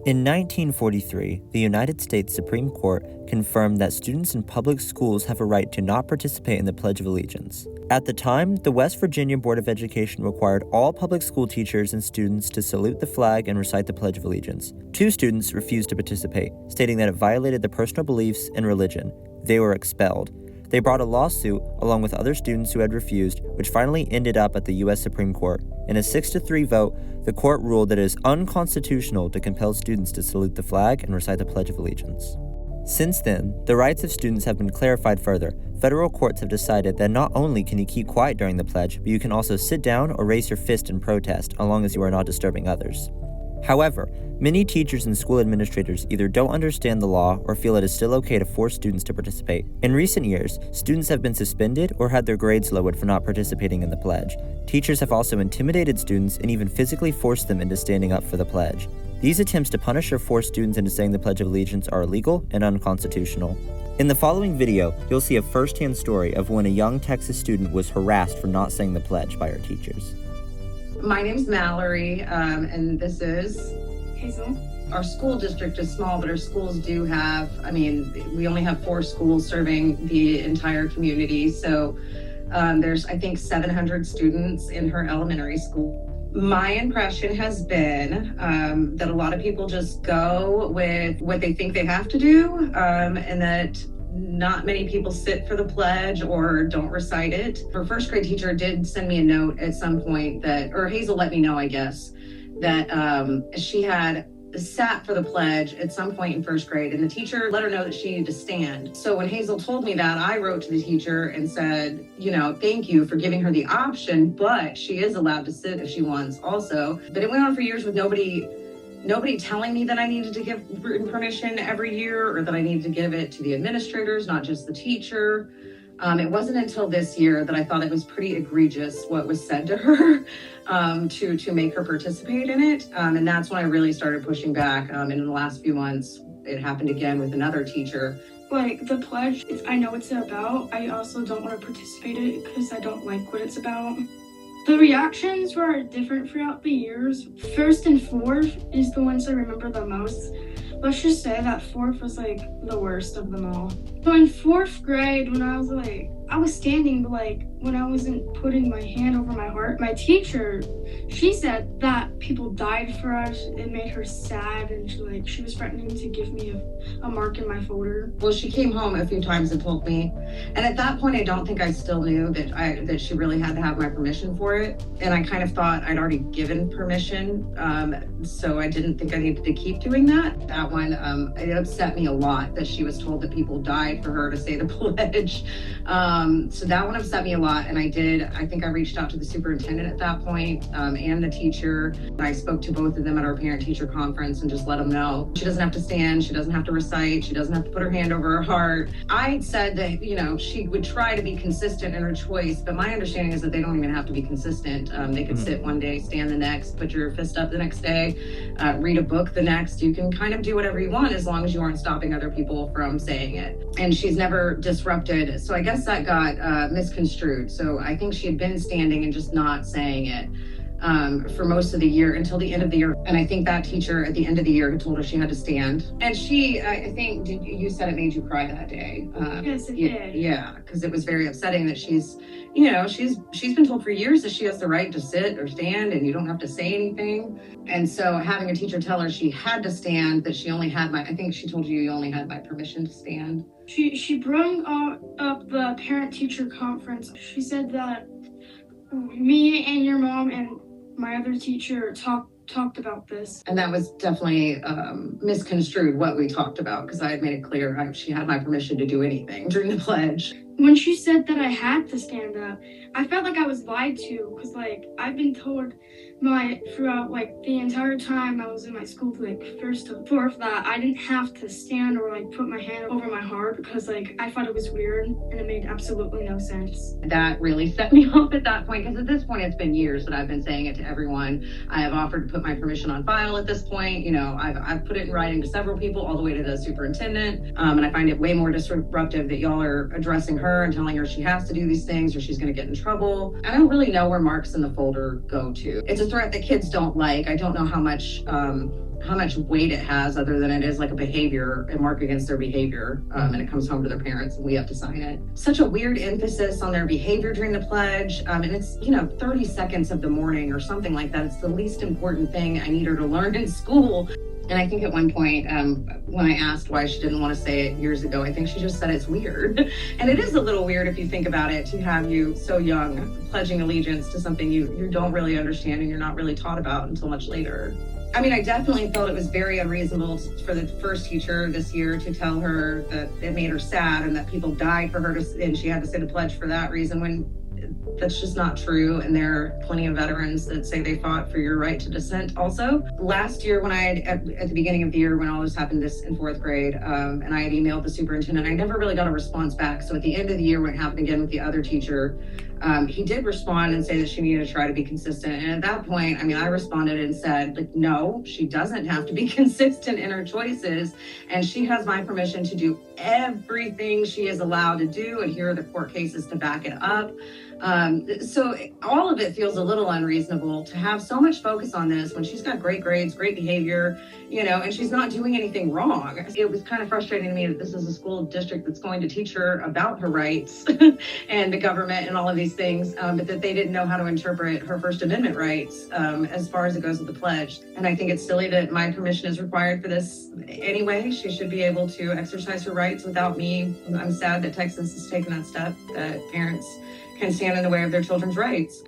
In 1943, the United States Supreme Court confirmed that students in public schools have a right to not participate in the Pledge of Allegiance. At the time, the West Virginia Board of Education required all public school teachers and students to salute the flag and recite the Pledge of Allegiance. 2 students refused to participate, stating that it violated their personal beliefs and religion. They were expelled. They brought a lawsuit along with other students who had refused, which finally ended up at the U.S. Supreme Court. In a 6-3 vote, the court ruled that it is unconstitutional to compel students to salute the flag and recite the Pledge of Allegiance. Since then, the rights of students have been clarified further. Federal courts have decided that not only can you keep quiet during the pledge, but you can also sit down or raise your fist in protest, as long as you are not disturbing others. However, many teachers and school administrators either don't understand the law or feel it is still okay to force students to participate. In recent years, students have been suspended or had their grades lowered for not participating in the pledge. Teachers have also intimidated students and even physically forced them into standing up for the pledge. These attempts to punish or force students into saying the Pledge of Allegiance are illegal and unconstitutional. In the following video, you'll see a first-hand story of when a young Texas student was harassed for not saying the pledge by her teachers. My name's Mallory, and this is Hazel. Our school district is small, but our schools do have, we only have 4 schools serving the entire community. So there's, I think, 700 students in her elementary school. My impression has been that a lot of people just go with what they think they have to do, and that not many people sit for the pledge or don't recite it. Her first grade teacher did send me a note at some point or Hazel let me know, I guess, that she had sat for the pledge at some point in first grade, and the teacher let her know that she needed to stand. So when Hazel told me that, I wrote to the teacher and said, thank you for giving her the option, but she is allowed to sit if she wants also. But it went on for years with nobody telling me that I needed to give written permission every year or that I needed to give it to the administrators, not just the teacher. It wasn't until this year that I thought it was pretty egregious what was said to her to make her participate in it. And that's when I really started pushing back. And in the last few months, it happened again with another teacher. Like the pledge, I know what it's about. I also don't want to participate in it because I don't like what it's about. The reactions were different throughout the years. First and fourth is the ones I remember the most. Let's just say that fourth was like the worst of them all. So in 4th grade, when I was standing, but when I wasn't putting my hand over my heart, my teacher, she said that people died for us. It made her sad, and she was threatening to give me a mark in my folder. Well, she came home a few times and told me, and at that point, I don't think I still knew that she really had to have my permission for it. And I kind of thought I'd already given permission, so I didn't think I needed to keep doing that. That one, it upset me a lot that she was told that people died for her to say the pledge. So that one upset me a lot, and I think I reached out to the superintendent at that point, and the teacher. I spoke to both of them at our parent-teacher conference and just let them know she doesn't have to stand, she doesn't have to recite, she doesn't have to put her hand over her heart. I said that, she would try to be consistent in her choice, but my understanding is that they don't even have to be consistent. They could sit one day, stand the next, put your fist up the next day, read a book the next. You can kind of do whatever you want as long as you aren't stopping other people from saying it. And she's never disrupted, so I guess that got misconstrued. So I think she had been standing and just not saying it for most of the year until the end of the year. And I think that teacher at the end of the year had told her she had to stand. And she, I think you said it made you cry that day. Yes, it did. Yeah, because it was very upsetting that she's been told for years that she has the right to sit or stand and you don't have to say anything. And so having a teacher tell her she had to stand, that she only had I think she told you only had my permission to stand. She brought up the parent-teacher conference. She said that me and your mom and my other teacher talked about this. And that was definitely misconstrued what we talked about, because I had made it clear she had my permission to do anything during the pledge. When she said that I had to stand up, I felt like I was lied to, because I've been told throughout the entire time I was in my school, first to fourth, that I didn't have to stand or put my hand over my heart, because I thought it was weird and it made absolutely no sense. That really set me off at that point, because at this point it's been years that I've been saying it to everyone. I have offered to put my permission on file at this point. I've put it in writing to several people, all the way to the superintendent, and I find it way more disruptive that y'all are addressing her her and telling her she has to do these things or she's going to get in trouble. I don't really know where marks in the folder go to. It's a threat that kids don't like. I don't know how much weight it has other than it is like a mark against their behavior, and it comes home to their parents and we have to sign it. Such a weird emphasis on their behavior during the pledge, and it's 30 seconds of the morning or something like that. It's the least important thing I need her to learn in school. And I think at one point, when I asked why she didn't want to say it years ago, I think she just said it's weird. And it is a little weird if you think about it, to have you so young pledging allegiance to something you don't really understand and you're not really taught about until much later. I mean, I definitely felt it was very unreasonable for the first teacher this year to tell her that it made her sad and that people died for her and she had to say the pledge for that reason, when that's just not true. And there are plenty of veterans that say they fought for your right to dissent also. Last year, when at the beginning of the year, when all this happened in fourth grade, and I had emailed the superintendent, I never really got a response back. So at the end of the year, when it happened again with the other teacher, he did respond and say that she needed to try to be consistent. And at that point, I responded and said, like, no, she doesn't have to be consistent in her choices. And she has my permission to do everything she is allowed to do. And here are the court cases to back it up. So all of it feels a little unreasonable to have so much focus on this when she's got great grades, great behavior, and she's not doing anything wrong. It was kind of frustrating to me that this is a school district that's going to teach her about her rights and the government and all of these things, but that they didn't know how to interpret her First Amendment rights as far as it goes with the pledge. And I think it's silly that my permission is required for this anyway. She should be able to exercise her rights without me. I'm sad that Texas has taken that step, that parents can stand in the way of their children's rights.